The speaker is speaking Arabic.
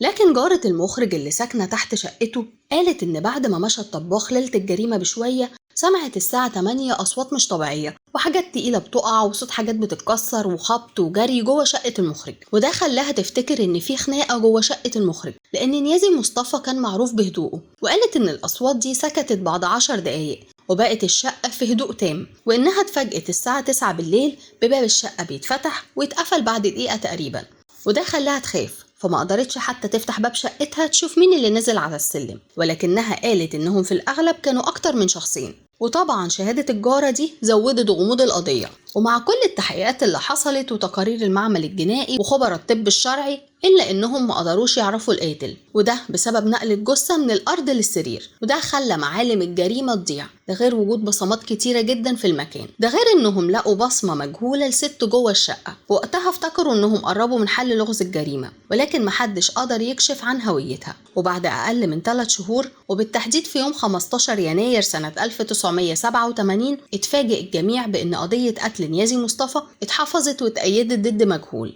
لكن جارة المخرج اللي ساكنة تحت شقته قالت إن بعد ما مشى الطباخ ليلة الجريمة بشوية سمعت الساعة 8 أصوات مش طبيعية وحاجات تقيلة بتقع وصوت حاجات بتتكسر وخبط وجري جوه شقة المخرج، وده خلاها تفتكر إن في خناقة جوه شقة المخرج لأن نيازي مصطفى كان معروف بهدوءه، وقالت إن الأصوات دي سكتت بعد 10 دقايق وبقت الشقة في هدوء تام، وإنها اتفاجئت الساعة 9 بالليل بباب الشقة بيتفتح ويتقفل بعد دقيقة تقريبا، وده خلاها تخاف فما قدرتش حتى تفتح باب شقتها تشوف مين اللي نزل على السلم، ولكنها قالت إنهم في الأغلب كانوا أكتر من شخصين. وطبعا شهادة الجارة دي زودت غموض القضية، ومع كل التحقيقات اللي حصلت وتقارير المعمل الجنائي وخبراء الطب الشرعي إلا إنهم ما قدروش يعرفوا القاتل، وده بسبب نقل الجثة من الأرض للسرير، وده خلى معالم الجريمة تضيع، ده غير وجود بصمات كتيرة جدا في المكان، ده غير إنهم لقوا بصمة مجهولة لست جوه الشقة، وقتها افتكروا إنهم قربوا من حل لغز الجريمة، ولكن محدش قدر يكشف عن هويتها. وبعد أقل من 3 شهور وبالتحديد في يوم 15 يناير سنة 1987 اتفاجئ الجميع بأن قضية قتل نيازي مصطفى اتحفظت واتأيدت ضد مجهول،